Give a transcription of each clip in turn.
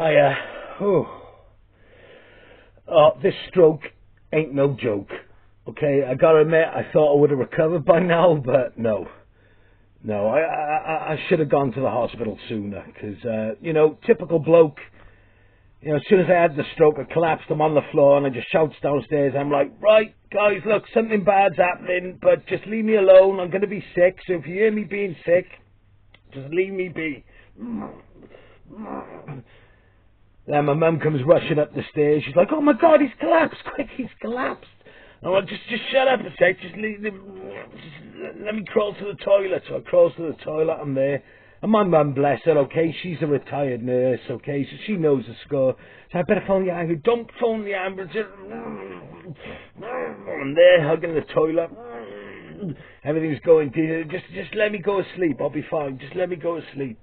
I, this stroke ain't no joke. Okay, I gotta admit, I thought I would have recovered by now, but no. No, I should have gone to the hospital sooner, because, you know, typical bloke, you know, as soon as I had the stroke, I collapsed, I'm on the floor, and I just shouts downstairs, I'm like, right, guys, look, something bad's happening, but just leave me alone, I'm going to be sick, so if you hear me being sick, just leave me be. Then my mum comes rushing up the stairs, she's like, oh my God, he's collapsed, quick, he's collapsed. I'm like, just shut up a sec, just let me crawl to the toilet. So I crawl to the toilet, I'm there. And my mum, bless her, okay, she's a retired nurse, okay, so she knows the score. So I better phone the ambulance. Don't phone the ambulance. I'm there, hugging the toilet. Everything's going, just let me go to sleep, I'll be fine. Just let me go to sleep.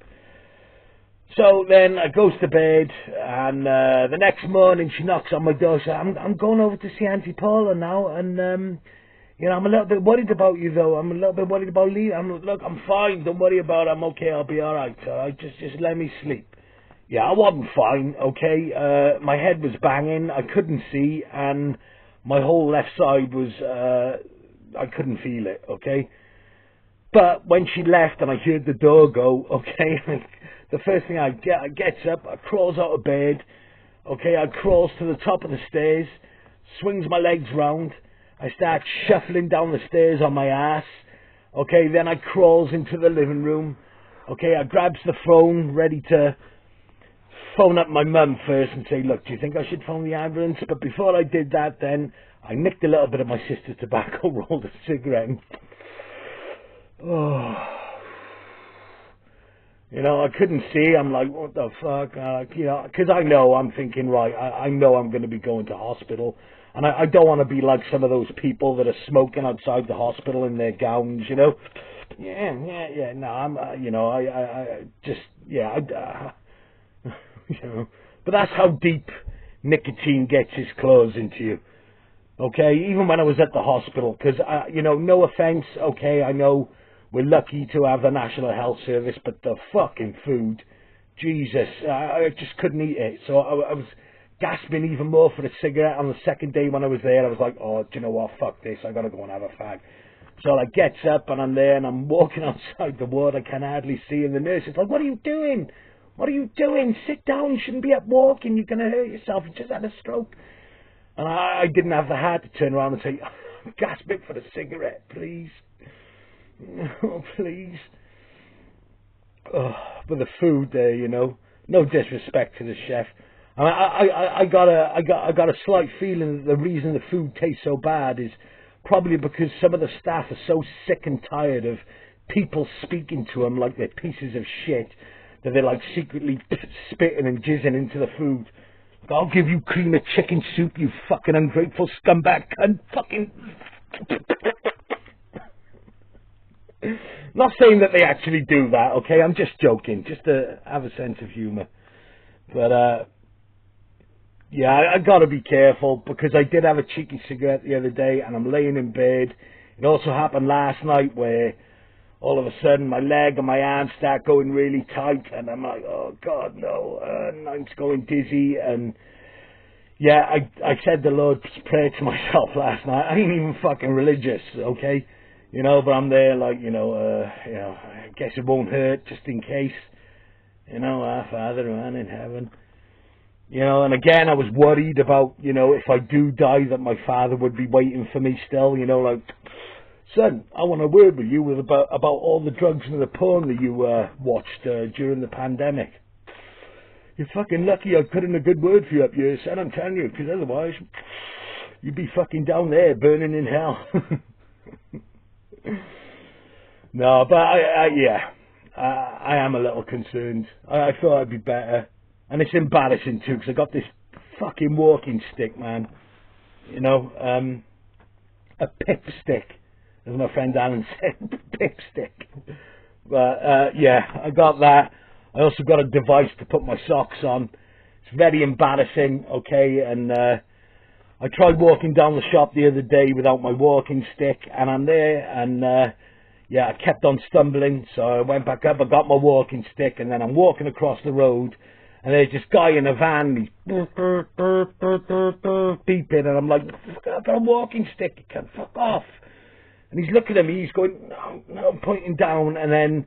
So then I goes to bed, and the next morning she knocks on my door. She says, I'm going over to see Auntie Paula now, and you know, I'm a little bit worried about you though. I'm a little bit worried about Lee. Look, I'm fine. Don't worry about it. I'm okay. I'll be all right. Just let me sleep. Yeah, I wasn't fine. Okay, my head was banging. I couldn't see, and my whole left side was I couldn't feel it. Okay. But when she left and I heard the door go, okay, the first thing I gets up, I crawls out of bed, okay, I crawls to the top of the stairs, swings my legs round, I start shuffling down the stairs on my ass, okay, then I crawls into the living room, okay, I grabs the phone, ready to phone up my mum first and say, look, do you think I should phone the ambulance? But before I did that, then I nicked a little bit of my sister's tobacco, rolled a cigarette, and oh, you know, I couldn't see. I'm like, what the fuck? You know, because I know, I'm thinking, right, I know I'm going to be going to hospital. And I don't want to be like some of those people that are smoking outside the hospital in their gowns, you know. Yeah. No, I'm, you know, I just, yeah, you know. But that's how deep nicotine gets its claws into you. Okay, even when I was at the hospital, because, you know, no offense, okay, I know we're lucky to have the National Health Service, but the fucking food, Jesus, I just couldn't eat it. So I was gasping even more for a cigarette on the second day when I was there. I was like, oh, do you know what, fuck this, I gotta go and have a fag. So I gets up and I'm there and I'm walking outside the ward, I can hardly see, and the nurse is like, what are you doing? What are you doing? Sit down, you shouldn't be up walking, you're gonna hurt yourself, you just had a stroke. And I didn't have the heart to turn around and say, I'm gasping for a cigarette, please. Oh, please. Oh, but the food there, you know, no disrespect to the chef. I got a slight feeling that the reason the food tastes so bad is probably because some of the staff are so sick and tired of people speaking to them like they're pieces of shit that they're like secretly spitting and jizzing into the food. I'll give you cream of chicken soup, you fucking ungrateful scumbag cunt. Fucking. Not saying that they actually do that, okay? I'm just joking, just to have a sense of humour. But, yeah, I gotta be careful, because I did have a cheeky cigarette the other day, and I'm laying in bed. It also happened last night where all of a sudden my leg and my arm start going really tight, and I'm like, oh God, no, and I'm just going dizzy, and yeah, I said the Lord's Prayer to myself last night. I ain't even fucking religious, okay? You know, but I'm there like, you know, I guess it won't hurt, just in case. You know, our Father who art in heaven. You know, and again, I was worried about, you know, if I do die, that my father would be waiting for me still, you know, like, son, I want to word with you about all the drugs and the porn that you watched during the pandemic. You're fucking lucky I put in a good word for you up here, son, I'm telling you, because otherwise, you'd be fucking down there, burning in hell. No, but I am a little concerned. I thought I'd be better. And it's embarrassing too, because I got this fucking walking stick, man. You know, a pip stick, as my friend Alan said, pip stick. But, yeah, I got that. I also got a device to put my socks on. It's very embarrassing, okay, and I tried walking down the shop the other day without my walking stick, and I'm there, and yeah, I kept on stumbling, so I went back up, I got my walking stick, and then I'm walking across the road, and there's this guy in a van, and he's beeping, and I'm like, I've got a walking stick, you can't fuck off. And he's looking at me, he's going, no, pointing down, and then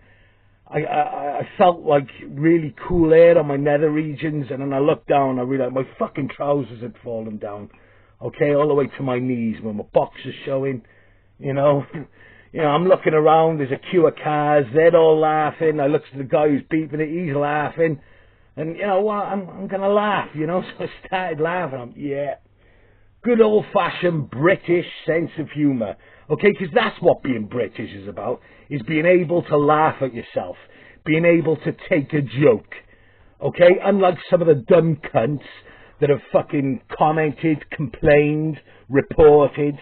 I felt like really cool air on my nether regions, and then I looked down, I realised my fucking trousers had fallen down, okay, all the way to my knees, where my boxers showing, you know. You know, I'm looking around, there's a queue of cars, they're all laughing, I look to the guy who's beeping it, he's laughing, and you know what, I'm going to laugh, you know, so I started laughing, yeah, good old-fashioned British sense of humour, okay, because that's what being British is about, is being able to laugh at yourself, being able to take a joke, okay, unlike some of the dumb cunts that have fucking commented, complained, reported,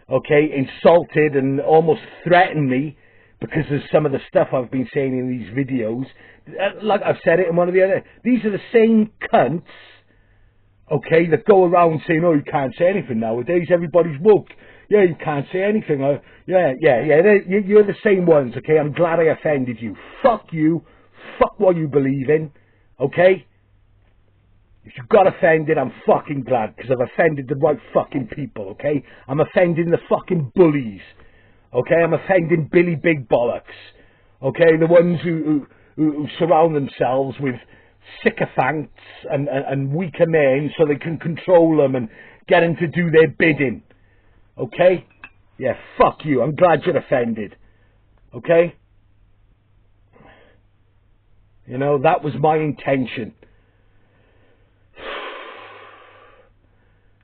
okay, insulted and almost threatened me because of some of the stuff I've been saying in these videos. Like I've said it in one of the other, these are the same cunts, okay, that go around saying, oh, you can't say anything nowadays, everybody's woke. Yeah, you can't say anything. You're the same ones, okay? I'm glad I offended you. Fuck you. Fuck what you believe in, okay? If you got offended, I'm fucking glad, because I've offended the right fucking people, okay? I'm offending the fucking bullies, okay? I'm offending Billy Big Bollocks, okay? The ones who surround themselves with sycophants and weaker men so they can control them and get them to do their bidding, okay? Yeah, fuck you. I'm glad you're offended, okay? You know, that was my intention.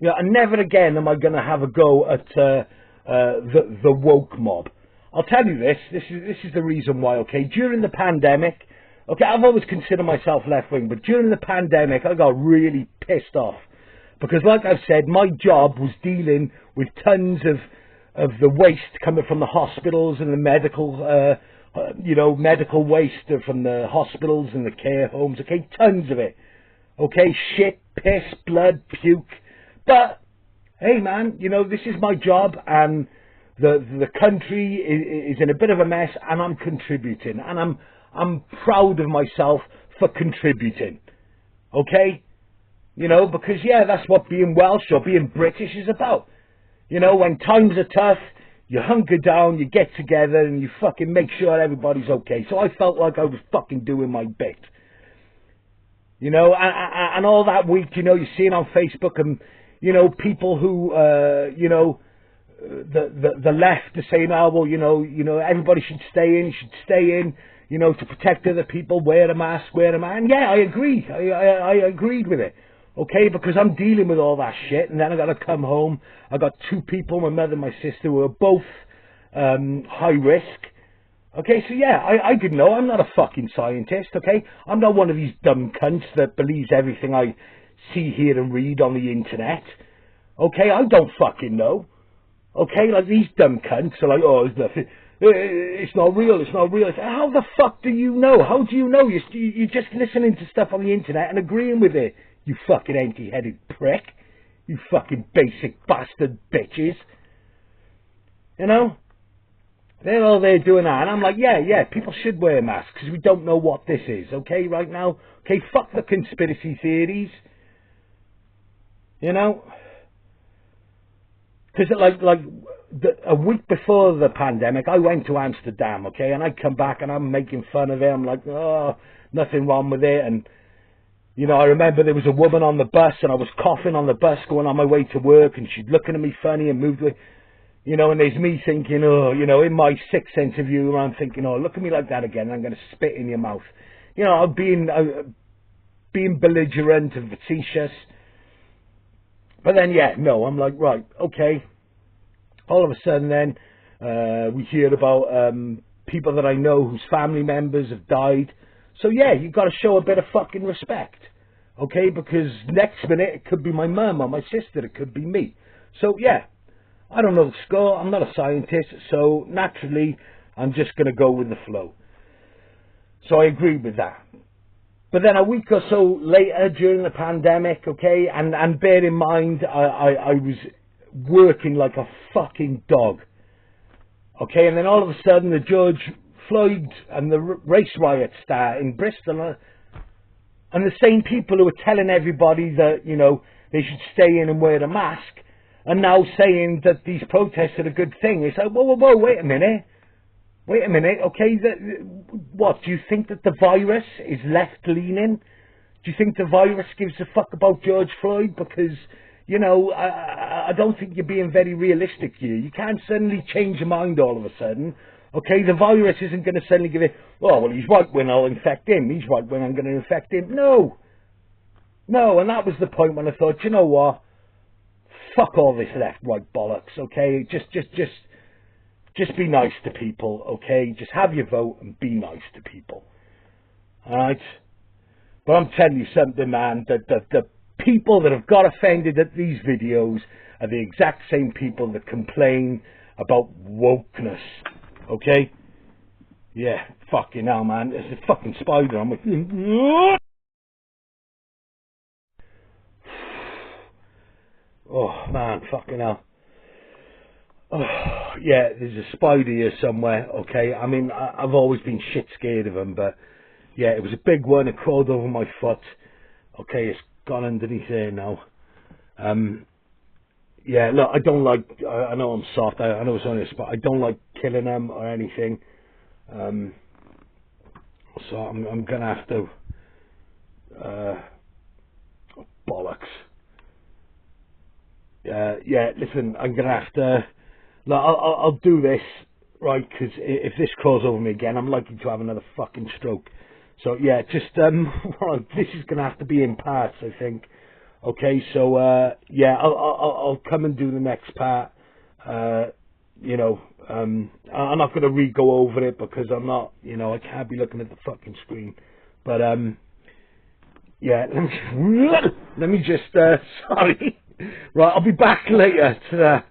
Yeah, and never again am I going to have a go at the woke mob. I'll tell you this is the reason why, okay? During the pandemic, okay, I've always considered myself left-wing, but during the pandemic, I got really pissed off. Because like I've said, my job was dealing with tons of the waste coming from the hospitals and the medical, medical waste from the hospitals and the care homes, okay? Tons of it. Okay, shit, piss, blood, puke. But, hey man, you know, this is my job, and the country is in a bit of a mess, and I'm contributing, and I'm proud of myself for contributing, okay? You know, because, yeah, that's what being Welsh or being British is about. You know, when times are tough, you hunker down, you get together, and you fucking make sure everybody's okay. So I felt like I was fucking doing my bit. You know, and all that week, you know, you're seeing on Facebook, and you know, people who, the left are saying, oh, well, you know, everybody should stay in, you know, to protect other people, wear a mask. And yeah, I agree. I agreed with it, okay, because I'm dealing with all that shit, and then I got to come home. I got two people, my mother and my sister, who are both high risk. Okay, so yeah, I didn't know. I'm not a fucking scientist, okay? I'm not one of these dumb cunts that believes everything I see, hear and read on the internet. Okay, I don't fucking know. Okay, like these dumb cunts are like, oh, it's nothing. It's not real, it's not real. How the fuck do you know? How do you know? You're just listening to stuff on the internet and agreeing with it, you fucking empty-headed prick. You fucking basic bastard bitches. You know? They're all there doing that, and I'm like, yeah, people should wear masks, because we don't know what this is, okay, right now? Okay, fuck the conspiracy theories. You know? Because, a week before the pandemic, I went to Amsterdam, okay, and I come back, and I'm making fun of it, I'm like, oh, nothing wrong with it, and, you know, I remember there was a woman on the bus, and I was coughing on the bus going on my way to work, and she'd looking at me funny and moved away. You know, and there's me thinking, oh, you know, in my sixth sense of humour, I'm thinking, oh, look at me like that again, I'm going to spit in your mouth. You know, being belligerent and facetious. But then, yeah, no, I'm like, right, okay. All of a sudden then, we hear about people that I know whose family members have died. So, yeah, you've got to show a bit of fucking respect. Okay, because next minute it could be my mum or my sister, it could be me. So, yeah. I don't know the score, I'm not a scientist, so naturally I'm just going to go with the flow. So I agree with that. But then a week or so later during the pandemic, okay, and bear in mind I was working like a fucking dog. Okay, and then all of a sudden the George Floyd and the race riots start in Bristol. And the same people who are telling everybody that, you know, they should stay in and wear a mask are now saying that these protests are a good thing. It's like, whoa, wait a minute. Wait a minute, okay, what, do you think that the virus is left-leaning? Do you think the virus gives a fuck about George Floyd? Because, you know, I don't think you're being very realistic here. You can't suddenly change your mind all of a sudden. Okay, the virus isn't going to suddenly give it, oh, well, he's right-wing, I'll infect him. He's right-wing, I'm going to infect him. No. No, and that was the point when I thought, you know what? Fuck all this left-right bollocks, okay? Just be nice to people, okay? Just have your vote and be nice to people. Alright? But I'm telling you something, man, that the people that have got offended at these videos are the exact same people that complain about wokeness. Okay? Yeah, fucking hell, man. There's a fucking spider on my... Oh, man, fucking hell. Oh, yeah, there's a spider here somewhere, okay? I mean, I've always been shit scared of them, but... Yeah, it was a big one. It crawled over my foot. Okay, it's gone underneath there now. Yeah, look, I don't like... I know I'm soft. I know it's only a spot. I don't like killing them or anything. So I'm going to have to... bollocks. Yeah, listen, I'm going to have to... Look, I'll do this, right, because if this crawls over me again, I'm likely to have another fucking stroke. So, yeah, just, right, this is going to have to be in parts, I think. Okay, so, yeah, I'll come and do the next part. You know, I'm not going to re-go over it because I'm not, you know, I can't be looking at the fucking screen. But, yeah, let me just, sorry. Right, I'll be back later to that.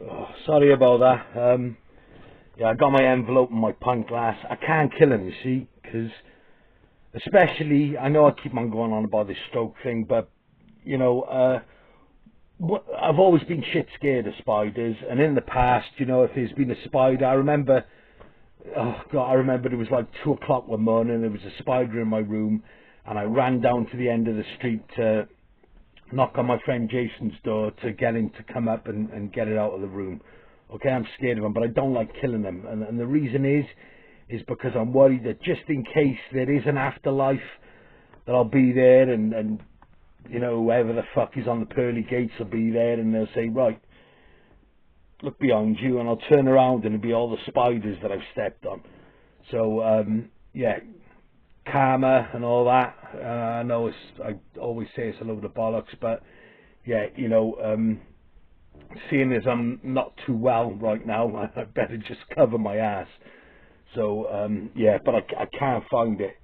Oh, sorry about that. Yeah, I got my envelope and my pint glass. I can't kill him, you see, because especially, I know I keep on going on about this stroke thing, but, you know, I've always been shit scared of spiders, and in the past, you know, if there's been a spider, I remember, oh God, I remember it was like 2 o'clock one morning, and there was a spider in my room, and I ran down to the end of the street to knock on my friend Jason's door to get him to come up and get it out of the room. Okay, I'm scared of them, but I don't like killing them. And the reason is because I'm worried that just in case there is an afterlife, that I'll be there and you know, whoever the fuck is on the pearly gates will be there and they'll say, right, look behind you, and I'll turn around and it'll be all the spiders that I've stepped on. So, yeah, karma and all that. I know I always say it's a load of bollocks, but yeah, you know, seeing as I'm not too well right now, I better just cover my ass. So, yeah, but I can't find it.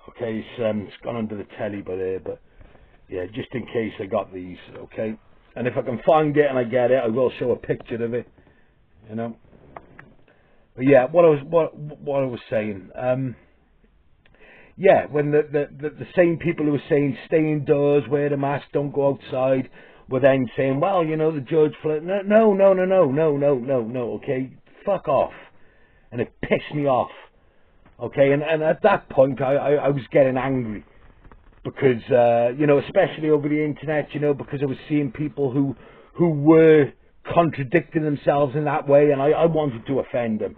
Okay, it's gone under the telly by there, but yeah, just in case I got these, okay? And if I can find it and I get it, I will show a picture of it, you know? But yeah, what I was saying, yeah, when the same people who were saying stay indoors, wear the mask, don't go outside, were then saying, well, you know, the George Floyd, no, okay, fuck off. And it pissed me off, okay, and at that point I was getting angry, because, you know, especially over the internet, you know, because I was seeing people who were contradicting themselves in that way, and I wanted to offend them,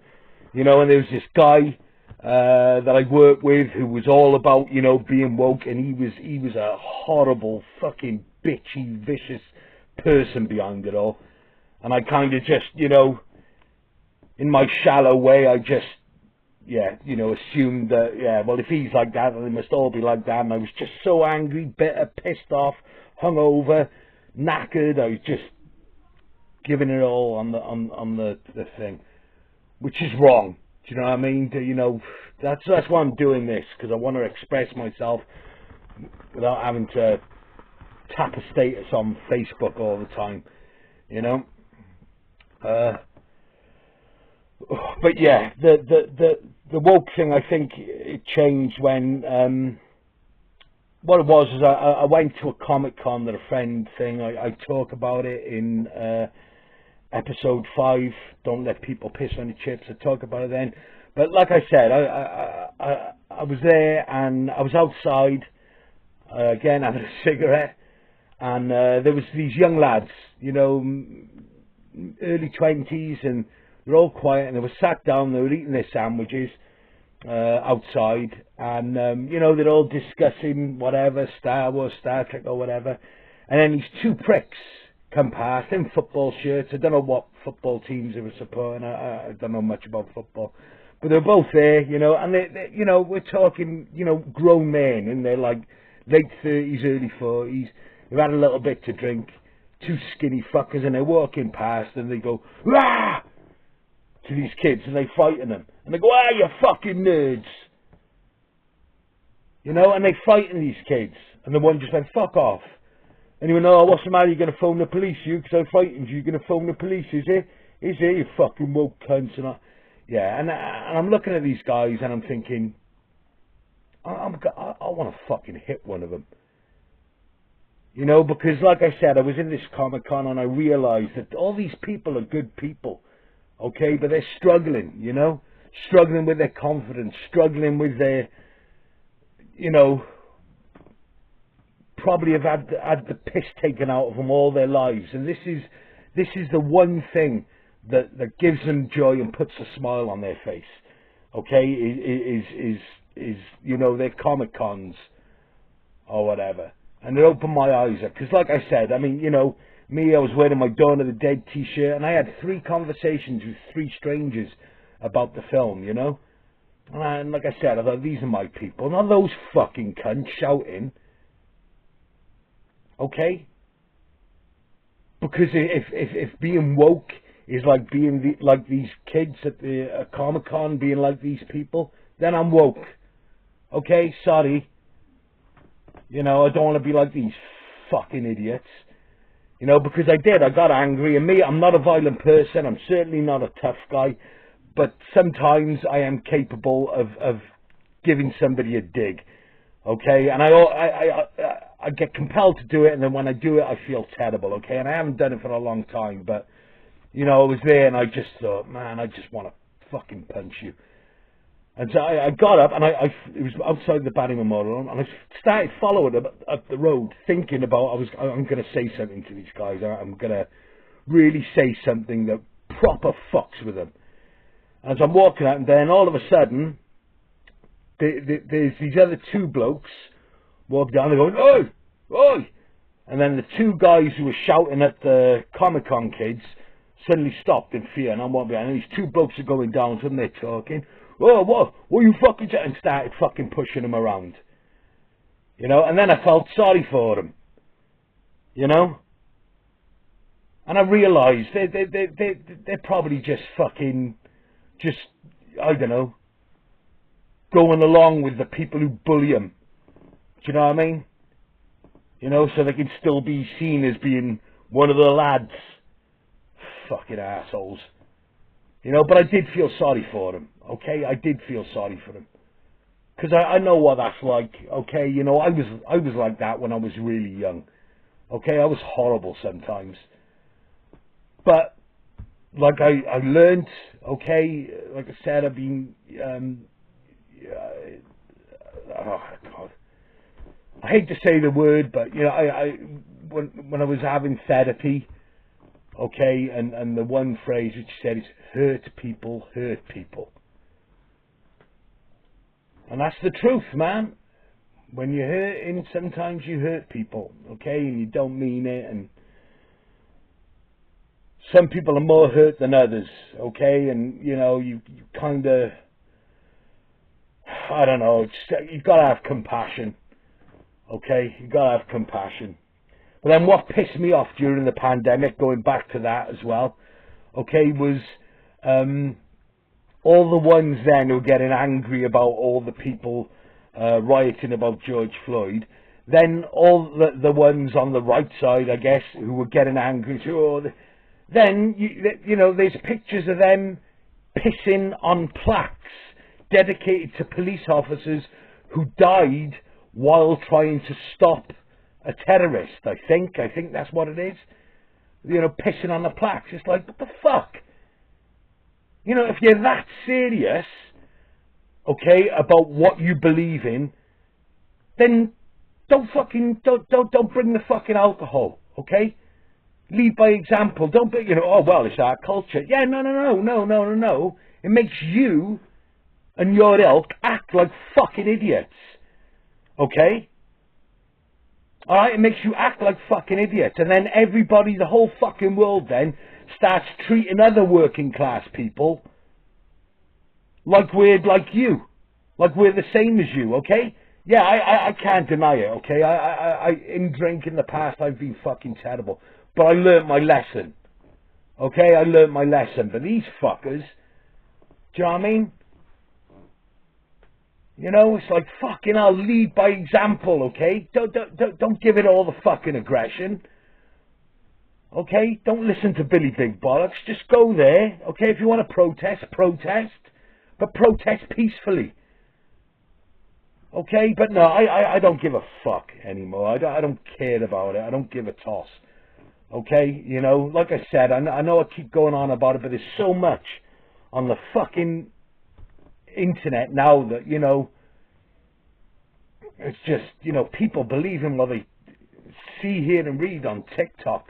you know, and there was this guy that I worked with who was all about, you know, being woke, and he was a horrible fucking bitchy, vicious person behind it all. And I kind of just, you know, in my shallow way, I just, yeah, you know, assumed that, yeah, well, if he's like that, then they must all be like that. And I was just so angry, bitter, pissed off, hungover, knackered. I was just giving it all on the thing, which is wrong. Do you know what I mean? You know, that's why I'm doing this, because I want to express myself without having to tap a status on Facebook all the time, you know. But yeah, the woke thing, I think it changed when what it was is I went to a Comic-Con that a friend thing. I talk about it in episode 5. Don't let people piss on your chips. I talk about it then. But like I said, I was there, and I was outside, again, having a cigarette, and there was these young lads, you know, early 20s, and they're all quiet, and they were sat down, they were eating their sandwiches outside, and, you know, they're all discussing whatever, Star Wars, Star Trek, or whatever, and then these two pricks come past in football shirts. I don't know what football teams they were supporting. I don't know much about football, but they're both there, you know. And they, you know, we're talking, you know, grown men in their like late 30s, early 40s. They've had a little bit to drink. Two skinny fuckers, and they're walking past, and they go "Rah!" to these kids, and they fighting them, and they go, "Ah, you fucking nerds," you know. And they fighting these kids, and the one just went, "Fuck off." And he went, "Oh, what's the matter? You're going to phone the police, you? Because I'm fighting you. You're going to phone the police, is it? Is it, you fucking woke cunts?" And yeah, and I'm looking at these guys, and I'm thinking, I want to fucking hit one of them. You know, because like I said, I was in this Comic-Con, and I realised that all these people are good people, okay? But they're struggling, you know? Struggling with their confidence, struggling with their, you know, probably have had the piss taken out of them all their lives, and this is the one thing that gives them joy and puts a smile on their face. Okay, is you know, their Comic Cons or whatever, and it opened my eyes up, because like I said, I mean, you know, me, I was wearing my Dawn of the Dead t-shirt, and I had 3 conversations with 3 strangers about the film, you know, and like I said, I thought, these are my people, not those fucking cunts shouting. Okay, because if being woke is like being like these kids at the Comic-Con being like these people, then I'm woke. Okay, sorry. You know, I don't want to be like these fucking idiots. You know, because I got angry, and me, I'm not a violent person. I'm certainly not a tough guy, but sometimes I am capable of giving somebody a dig. Okay, and I get compelled to do it, and then when I do it, I feel terrible. Okay, and I haven't done it for a long time, but you know, I was there, and I just thought, man, I just want to fucking punch you. And so I got up, and it was outside the Batting Memorial, and I started following them up the road, thinking about I'm going to say something to these guys. I'm going to really say something that proper fucks with them. And as I'm walking out, and then all of a sudden, there's these other 2 blokes walk down, they're going, "Oi! Oi!" And then the 2 guys who were shouting at the Comic-Con kids suddenly stopped in fear, and I'm walking behind, and these 2 blokes are going down to them, they're talking, "Oh, what are you fucking saying?" And started fucking pushing them around. You know, and then I felt sorry for them. You know? And I realised they're probably just fucking, I don't know, going along with the people who bully them. Do you know what I mean? You know, so they can still be seen as being one of the lads. Fucking assholes. You know, but I did feel sorry for them. Okay, I did feel sorry for them. Because I know what that's like. Okay, you know, I was like that when I was really young. Okay, I was horrible sometimes. But, like I learned, okay, like I said, I've been, oh God, I hate to say the word, but you know, when I was having therapy, okay, and the one phrase which said is hurt people, and that's the truth, man. When you're hurting, sometimes you hurt people, okay, and you don't mean it, and some people are more hurt than others, okay, and you know, you kind of, I don't know, you've got to have compassion. Okay, you got to have compassion. But then what pissed me off during the pandemic, going back to that as well, okay, was all the ones then who were getting angry about all the people rioting about George Floyd, then all the ones on the right side, I guess, who were getting angry too, then, you know, there's pictures of them pissing on plaques dedicated to police officers who died while trying to stop a terrorist, I think that's what it is. You know, pissing on the plaques. It's like, what the fuck? You know, if you're that serious, okay, about what you believe in, then don't bring the fucking alcohol, okay? Lead by example. Don't be, oh, well, it's our culture. Yeah, no. It makes you and your ilk act like fucking idiots, okay? Alright, it makes you act like fucking idiots. And then everybody, the whole fucking world then, starts treating other working class people like we're like you. Like we're the same as you, okay? Yeah, I can't deny it, okay? In drink in the past, I've been fucking terrible. But I learnt my lesson. Okay, I learnt my lesson. But these fuckers, do you know what I mean? It's like fucking I'll lead by example, okay? Don't give it all the fucking aggression. Okay? Don't listen to Billy Big Bollocks. Just go there, okay? If you want to protest, protest. But protest peacefully. Okay? But no, I don't give a fuck anymore. I don't care about it. I don't give a toss. Okay? Like I said, I know I keep going on about it, but there's so much on the fucking internet now that, it's just, people believe in what they see, hear and read on TikTok.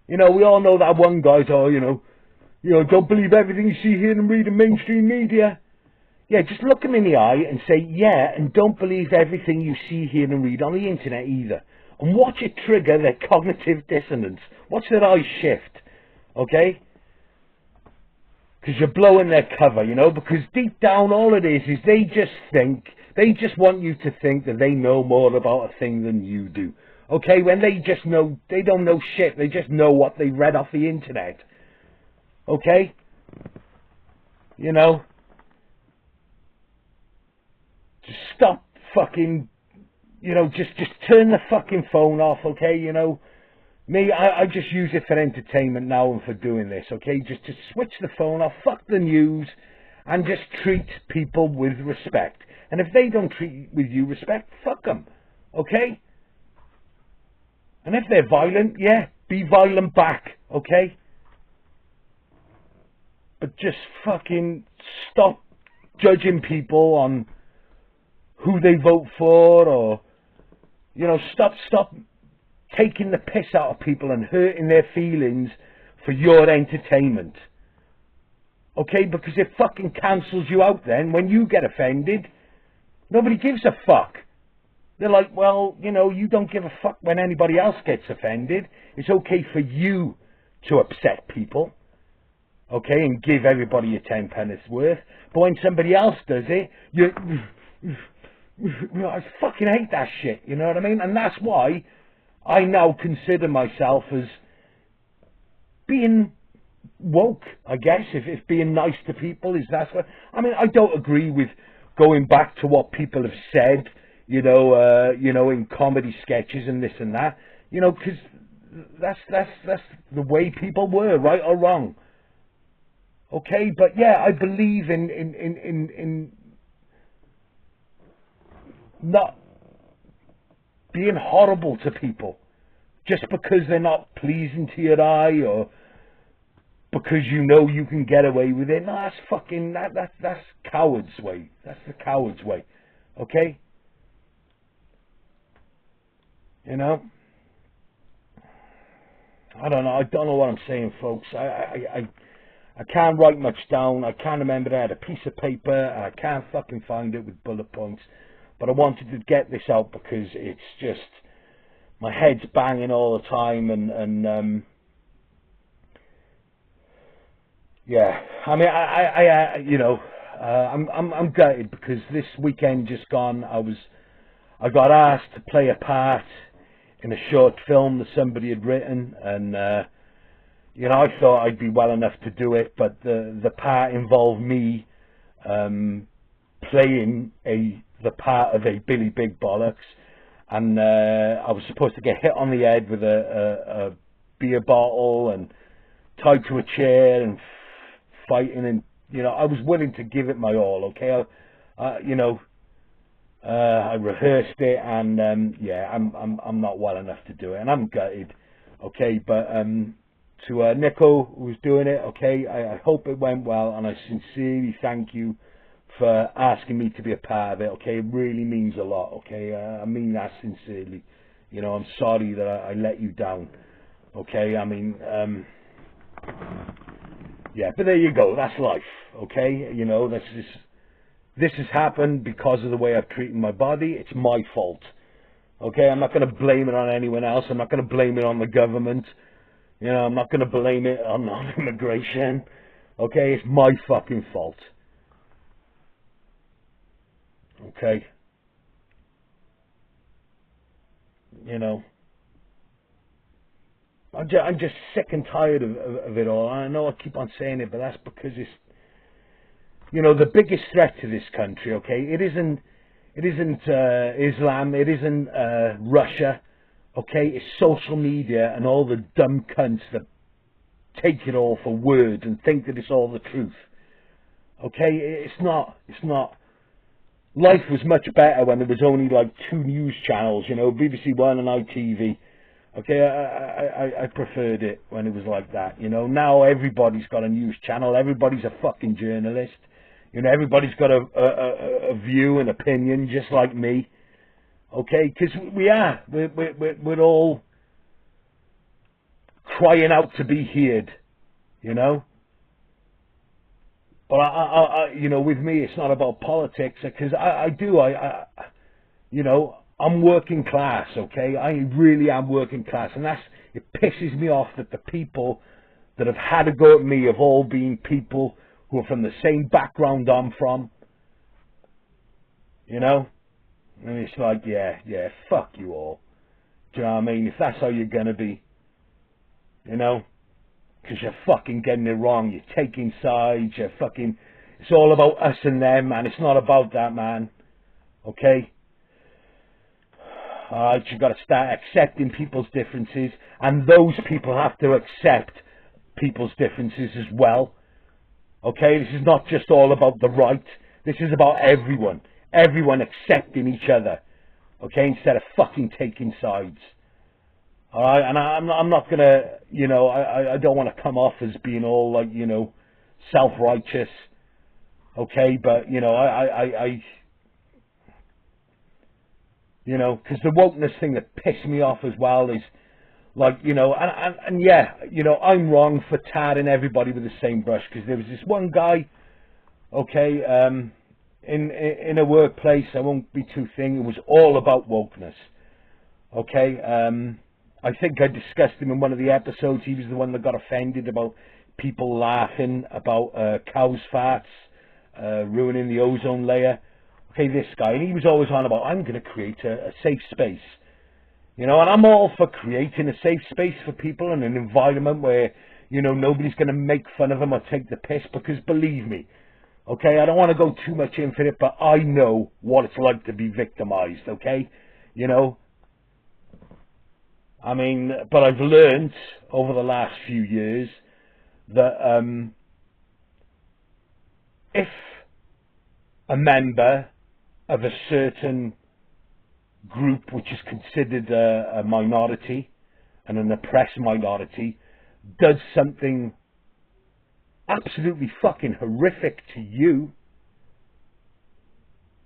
We all know that one guy's, don't believe everything you see, hear and read in mainstream media. Yeah, just look him in the eye and say, yeah, and don't believe everything you see, hear and read on the internet either. And watch it trigger their cognitive dissonance. Watch their eyes shift, okay? Because you're blowing their cover, because deep down all it is they just want you to think that they know more about a thing than you do. Okay, when they don't know shit, they just know what they read off the internet. Okay? Just stop fucking, just turn the fucking phone off, okay? Me, I just use it for entertainment now and for doing this, okay? Just to switch the phone off, fuck the news, and just treat people with respect. And if they don't treat with you respect, fuck them, okay? And if they're violent, yeah, be violent back, okay? But just fucking stop judging people on who they vote for, or, stop taking the piss out of people and hurting their feelings for your entertainment. Okay, because it fucking cancels you out then. When you get offended, nobody gives a fuck. They're like, well, you don't give a fuck when anybody else gets offended. It's okay for you to upset people. Okay, and give everybody your 10 pennies worth. But when somebody else does it, I fucking hate that shit, you know what I mean? And that's why I now consider myself as being woke, I guess, if being nice to people is that's what I mean. I don't agree with going back to what people have said, in comedy sketches and this and that, because that's the way people were, right or wrong. Okay, but yeah, I believe in not being horrible to people just because they're not pleasing to your eye, or because you can get away with it. No, that's fucking that's coward's way. That's the coward's way. Okay? I don't know. I don't know what I'm saying, folks. I can't write much down. I can't remember. I had a piece of paper and I can't fucking find it with bullet points. But I wanted to get this out because it's just my head's banging all the time, and yeah. I mean, I'm gutted because this weekend just gone, I got asked to play a part in a short film that somebody had written, and I thought I'd be well enough to do it, but the part involved me playing the part of a Billy Big Bollocks, and I was supposed to get hit on the head with a beer bottle and tied to a chair and fighting, and I was willing to give it my all. Okay, I rehearsed it, and yeah, I'm not well enough to do it, and I'm gutted. Okay, but to Nico, who was doing it, okay, I hope it went well, and I sincerely thank you for asking me to be a part of it, okay? It really means a lot, okay? I mean that sincerely. You know, I'm sorry that I let you down, okay? I mean, yeah, but there you go. That's life, okay? You know, this has happened because of the way I've treated my body. It's my fault, okay? I'm not going to blame it on anyone else. I'm not going to blame it on the government. You know, I'm not going to blame it on immigration, okay? It's my fucking fault, okay? You know, I'm just sick and tired of it all. I know I keep on saying it, but that's because it's, you know, the biggest threat to this country, okay? It isn't Islam, it isn't Russia, okay? It's social media and all the dumb cunts that take it all for words and think that it's all the truth, okay? It's not. Life was much better when there was only like 2 news channels, you know, BBC One and ITV. Okay, I preferred it when it was like that, you know. Now everybody's got a news channel, everybody's a fucking journalist, you know, everybody's got a view and opinion just like me, okay, because we're all crying out to be heard, you know. But I, you know, with me, it's not about politics, because you know, I'm working class, okay? I really am working class, and it pisses me off that the people that have had a go at me have all been people who are from the same background I'm from, you know? And it's like, yeah, fuck you all. Do you know what I mean? If that's how you're gonna be, you know? Because you're fucking getting it wrong. You're taking sides. You're fucking... It's all about us and them, man. It's not about that, man. Okay? Alright, you've got to start accepting people's differences. And those people have to accept people's differences as well. Okay? This is not just all about the right. This is about everyone. Everyone accepting each other. Okay? Instead of fucking taking sides. Alright, and I'm not gonna, you know, I don't want to come off as being all like, you know, self-righteous, okay, but, you know, I you know, because the wokeness thing that pissed me off as well is, like, you know, and yeah, you know, I'm wrong for tarring everybody with the same brush, because there was this one guy, okay, in a workplace, I won't be too thing, it was all about wokeness, okay, I think I discussed him in one of the episodes. He was the one that got offended about people laughing about cows' farts ruining the ozone layer. Okay, this guy, and he was always on about, I'm going to create a safe space. You know, and I'm all for creating a safe space for people and an environment where, you know, nobody's going to make fun of them or take the piss, because believe me, okay, I don't want to go too much into it, but I know what it's like to be victimized, okay? You know, I mean, but I've learned over the last few years that if a member of a certain group which is considered a minority and an oppressed minority does something absolutely fucking horrific to you,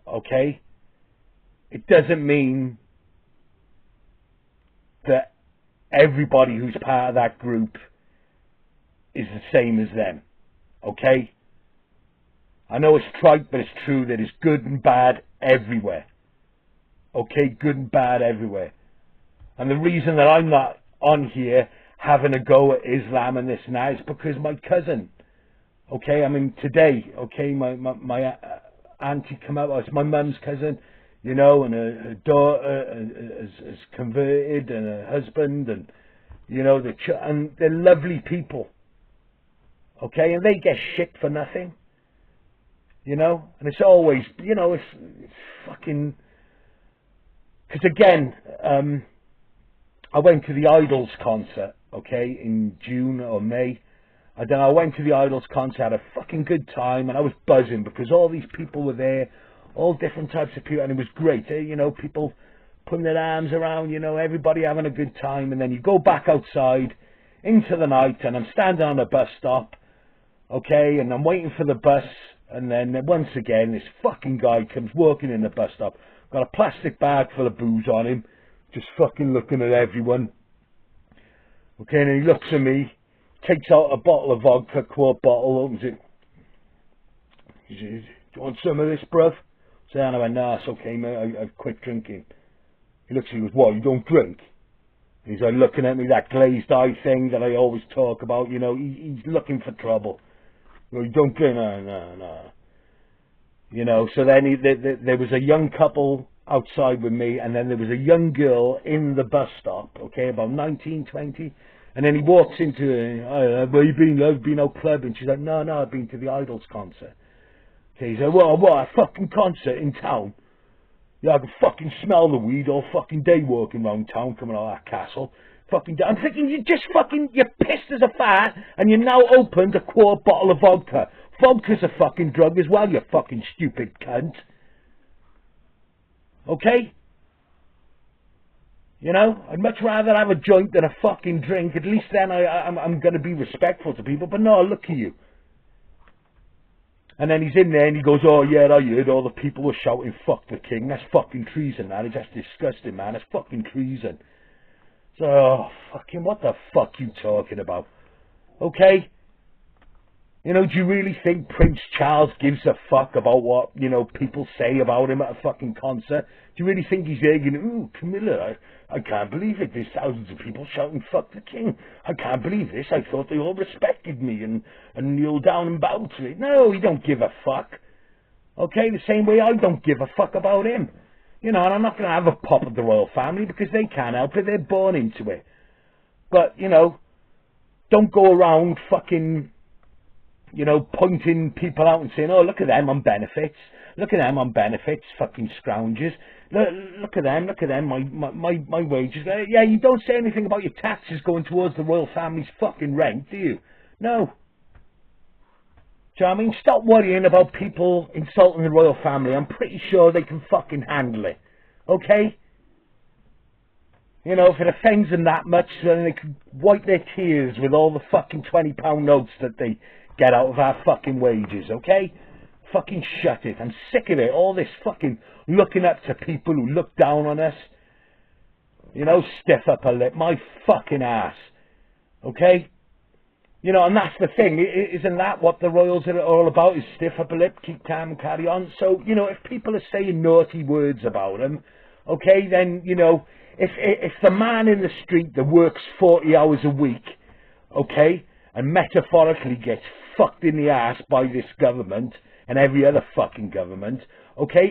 okay, it doesn't mean that everybody who's part of that group is the same as them, okay? I know it's trite, but it's true. There is good and bad everywhere, okay? Good and bad everywhere. And the reason that I'm not on here having a go at Islam and this and that is because my cousin, okay, I mean, today, okay, my auntie come out, it's my mum's cousin, you know, and her daughter is converted, and her husband, and, you know, and they're lovely people, okay, and they get shit for nothing, you know, and it's always, you know, it's fucking, because again, I went to the Idols concert, okay, in June or May. I don't know, I went to the Idols concert, had a fucking good time, and I was buzzing because all these people were there, all different types of people, and it was great, you know, people putting their arms around, you know, everybody having a good time, and then you go back outside into the night, and I'm standing on a bus stop, okay, and I'm waiting for the bus, And then once again, this fucking guy comes walking in the bus stop, got a plastic bag full of booze on him, just fucking looking at everyone. Okay, and he looks at me, takes out a bottle of vodka, quart bottle, opens it. He says, "Do you want some of this, bruv?" So I went, "Nah, it's okay, mate, I've quit drinking." He looks at me and goes, "What, you don't drink?" He's like looking at me, that glazed eye thing that I always talk about, you know, he's looking for trouble. "Well, you don't drink?" No. You know, so then there was a young couple outside with me, and then there was a young girl in the bus stop, okay, about 19, 20, and then he walks into, "Where you been? I've been out clubbing." She's like, no, I've been to the Idols concert. Okay, he's like, what, a fucking concert in town? Yeah, I can fucking smell the weed all fucking day walking around town, coming out of that castle. Fucking, I'm thinking, you're pissed as a fat, and you now opened a quart bottle of vodka. Vodka's a fucking drug as well, you fucking stupid cunt. Okay? You know, I'd much rather have a joint than a fucking drink. At least then I'm going to be respectful to people. But no, look at you. And then he's in there and he goes, "Oh yeah, I heard all the people were shouting, 'Fuck the king.' That's fucking treason, man. That's disgusting, man. That's fucking treason." So, oh, fucking, what the fuck you talking about? Okay? You know, do you really think Prince Charles gives a fuck about what, you know, people say about him at a fucking concert? Do you really think he's there going, "Ooh, Camilla, I can't believe it. There's thousands of people shouting, 'Fuck the king.' I can't believe this. I thought they all respected me and kneeled down and bowed to it." No, he don't give a fuck. Okay, the same way I don't give a fuck about him. You know, and I'm not going to have a pop at the royal family because they can't help it. They're born into it. But, you know, don't go around fucking, you know, pointing people out and saying, "Oh, look at them on benefits. Look at them on benefits, fucking scroungers. Look at them, my wages." Yeah, you don't say anything about your taxes going towards the royal family's fucking rent, do you? No. Do you know what I mean? Stop worrying about people insulting the royal family. I'm pretty sure they can fucking handle it. Okay? You know, if it offends them that much, then they can wipe their tears with all the fucking £20 notes that they get out of our fucking wages, okay? Fucking shut it. I'm sick of it. All this fucking looking up to people who look down on us. You know, stiff upper lip. My fucking ass. Okay? You know, and that's the thing. Isn't that what the royals are all about? Is stiff upper lip, keep calm and carry on. So, you know, if people are saying naughty words about them, okay, then, you know, if the man in the street that works 40 hours a week, okay, and metaphorically gets fucked in the ass by this government and every other fucking government, okay,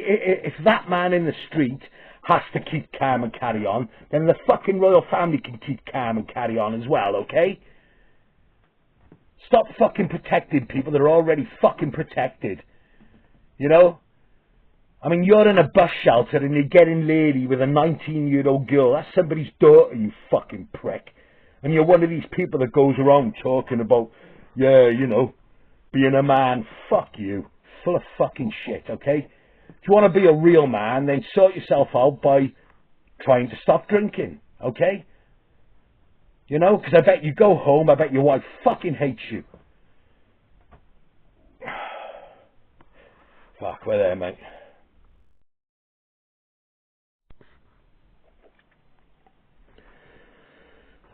if that man in the street has to keep calm and carry on, then the fucking royal family can keep calm and carry on as well, okay? Stop fucking protecting people that are already fucking protected. You know? I mean, you're in a bus shelter and you're getting lady with a 19-year-old girl. That's somebody's daughter, you fucking prick. And you're one of these people that goes around talking about, yeah, you know, being a man. Fuck you. Full of fucking shit, okay? If you want to be a real man, then sort yourself out by trying to stop drinking, okay? You know, because I bet you go home, I bet your wife fucking hates you. Fuck, we're there, mate.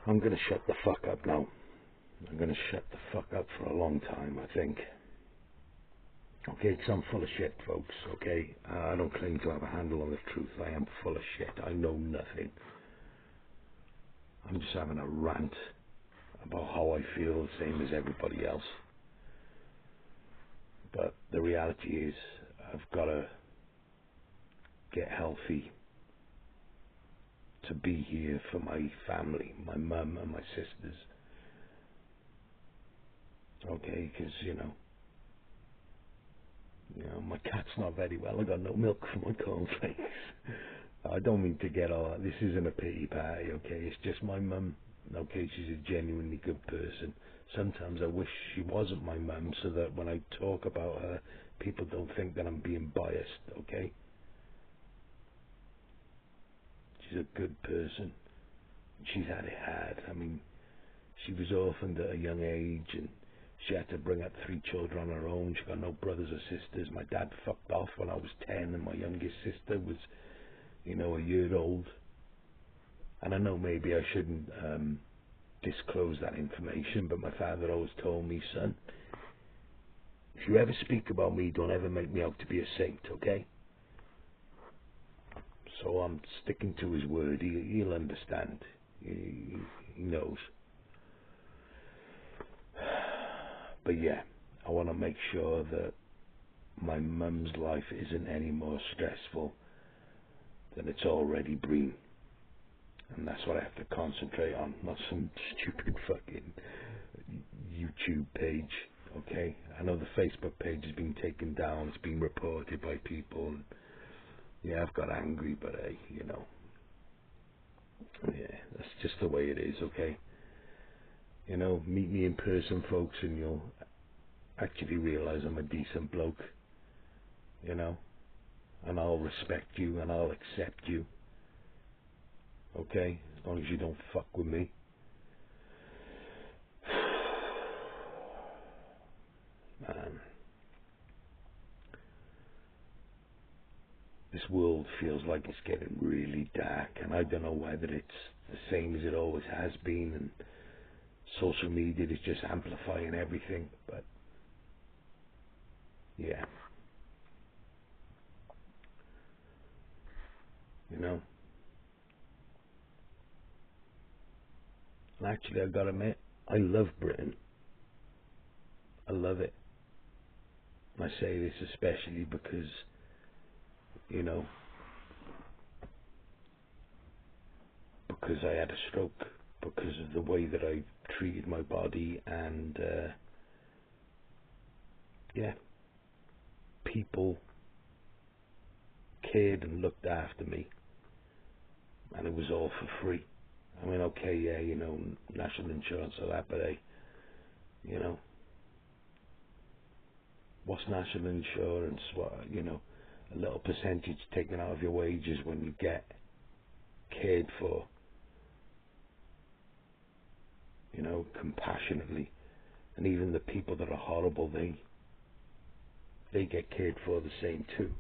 I'm going to shut the fuck up now. I'm going to shut the fuck up for a long time, I think. Okay, because I'm full of shit, folks, okay? I don't claim to have a handle on the truth. I am full of shit. I know nothing. I'm just having a rant about how I feel, the same as everybody else. But the reality is, I've got to get healthy to be here for my family, my mum and my sisters. Okay, because, you know, my cat's not very well. I got no milk for my cornflakes. I don't mean to get all that. This isn't a pity party, okay? It's just my mum. Okay, she's a genuinely good person. Sometimes I wish she wasn't my mum so that when I talk about her, people don't think that I'm being biased, okay? She's a good person. She's had it hard. I mean, she was orphaned at a young age and She had to bring up 3 children on her own. She got no brothers or sisters. My dad fucked off when I was 10 and my youngest sister was, a year old. And I know maybe I shouldn't disclose that information, but my father always told me, son, if you ever speak about me, don't ever make me out to be a saint, okay? So I'm sticking to his word. He'll understand. He knows. But yeah, I want to make sure that my mum's life isn't any more stressful than it's already been. And that's what I have to concentrate on, not some stupid fucking YouTube page, okay? I know the Facebook page has been taken down, it's been reported by people. Yeah, I've got angry, but hey, yeah, that's just the way it is, okay? Meet me in person, folks, and you'll actually realize I'm a decent bloke, and I'll respect you and I'll accept you. Okay, as long as you don't fuck with me. Man, this world feels like it's getting really dark, and I don't know whether it's the same as it always has been, and social media is just amplifying everything, but yeah. And actually, I've got to admit, I love Britain. I love it. And I say this especially because, because I had a stroke, because of the way that I treated my body, and yeah, people cared and looked after me, and it was all for free. I mean, okay, yeah, national insurance or that, but hey, what's national insurance? What, a little percentage taken out of your wages when you get cared for, compassionately. And even the people that are horrible, they get cared for the same too,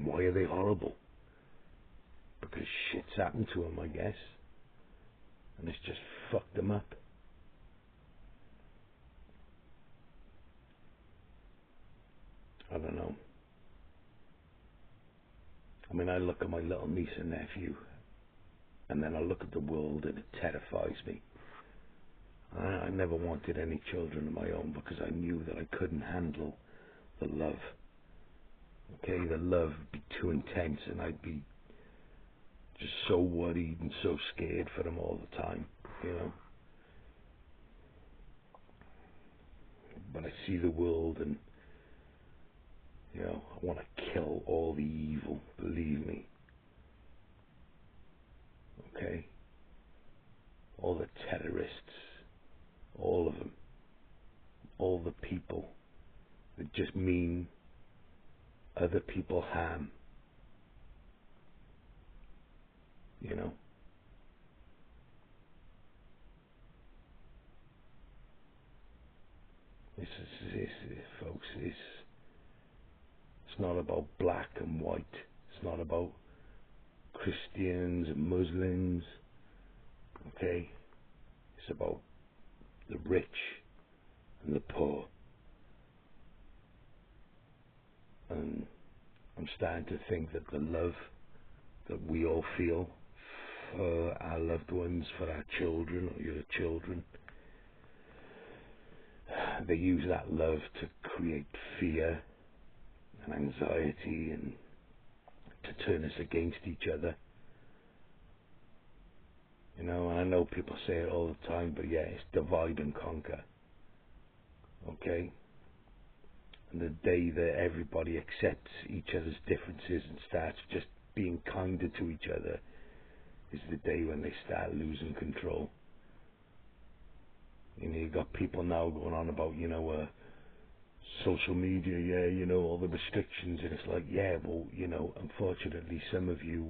Why are they horrible? Because shit's happened to them, I guess, and it's just fucked them up. I don't know. I mean, I look at my little niece and nephew, and then I look at the world and it terrifies me. I never wanted any children of my own because I knew that I couldn't handle the love. Okay, the love would be too intense, and I'd be just so worried and so scared for them all the time, But I see the world, and I want to kill all the evil, believe me. Okay? All the terrorists, all of them, all the people that just mean other people harm, This, folks, it's not about black and white. It's not about Christians and Muslims. Okay? It's about the rich and the poor. And I'm starting to think that the love that we all feel for our loved ones, for our children or your children, they use that love to create fear and anxiety and to turn us against each other. And I know people say it all the time, but yeah, it's divide and conquer. Okay? And the day that everybody accepts each other's differences and starts just being kinder to each other is the day when they start losing control. You've got people now going on about, social media, yeah, all the restrictions, and it's like, yeah, well, unfortunately some of you,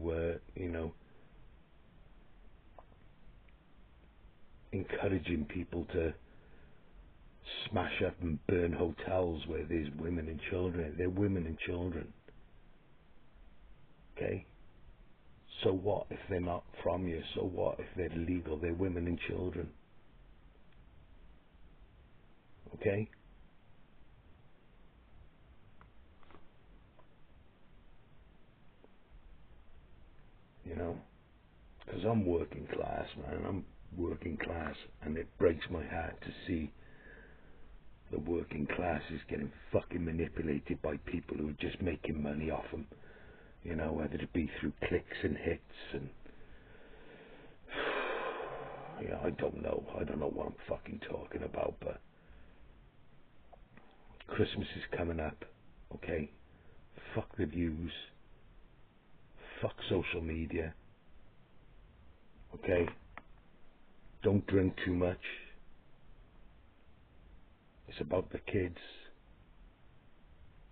encouraging people to smash up and burn hotels where there's women and children. They're women and children. Okay? So what if they're not from you? So what if they're illegal? They're women and children. Okay? You know? Because I'm working class, man. I'm working class, and it breaks my heart to see the working class is getting fucking manipulated by people who are just making money off them. You know, whether it be through clicks and hits and yeah, I don't know what I'm fucking talking about, but Christmas is coming up, okay? Fuck the views, fuck social media, okay? Don't drink too much. It's about the kids.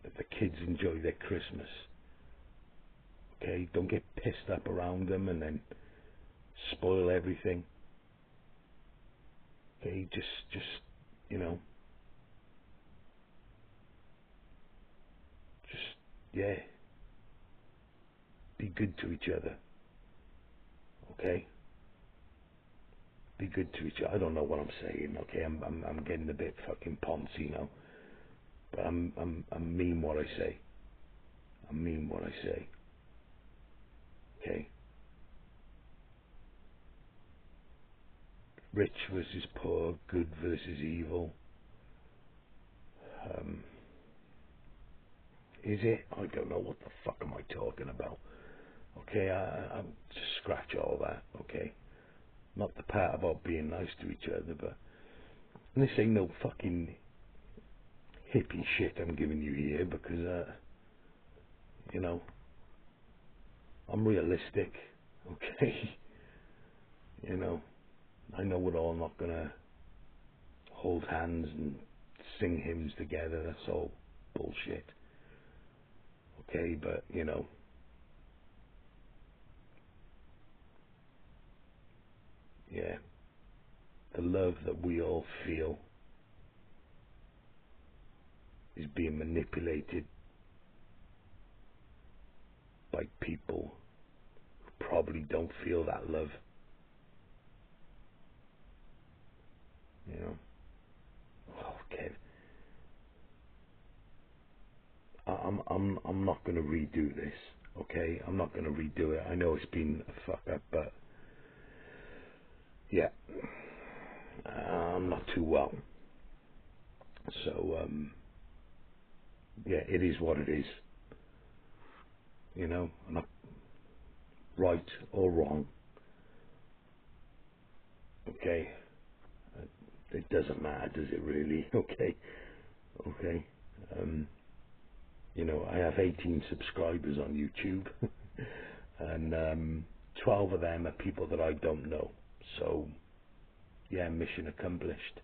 Let the kids enjoy their Christmas. Okay, don't get pissed up around them and then spoil everything. Okay, just you know, yeah, be good to each other. Okay, be good to each other. I don't know what I'm saying. Okay, I'm getting a bit fucking poncy now, but I mean what I say. I mean what I say. Okay. Rich versus poor, good versus evil. Is it? I don't know. What the fuck am I talking about? Okay, I just scratch all that. Okay, not the part about being nice to each other, but and this ain't no fucking hippie shit I'm giving you here, because you know, I'm realistic. Okay, you know, I know we're all not gonna hold hands and sing hymns together. That's all bullshit. Okay, but you know, yeah, the love that we all feel is being manipulated by people who probably don't feel that love. You know, okay. I'm not going to redo this. Okay, I'm not going to redo it. I know it's been a fuck up, but yeah, I'm not too well. So yeah, it is what it is. You know, I'm not right or wrong. Okay, it doesn't matter, does it really? Okay, okay. You know, I have 18 subscribers on YouTube, and 12 of them are people that I don't know. So yeah, mission accomplished.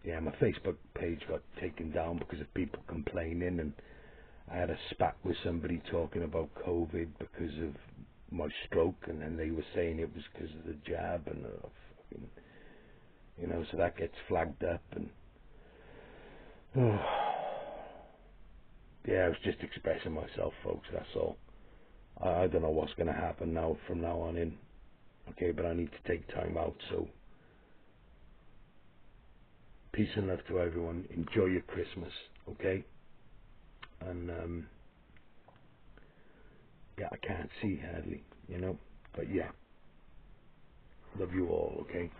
Yeah, my Facebook page got taken down because of people complaining, and I had a spat with somebody talking about COVID because of my stroke, and then they were saying it was because of the jab, and you know, so that gets flagged up, and yeah, I was just expressing myself, folks. That's all. I don't know what's going to happen now from now on in. Okay, but I need to take time out. So peace and love to everyone. Enjoy your Christmas. Okay, and yeah, I can't see hardly, you know, but yeah, love you all. Okay.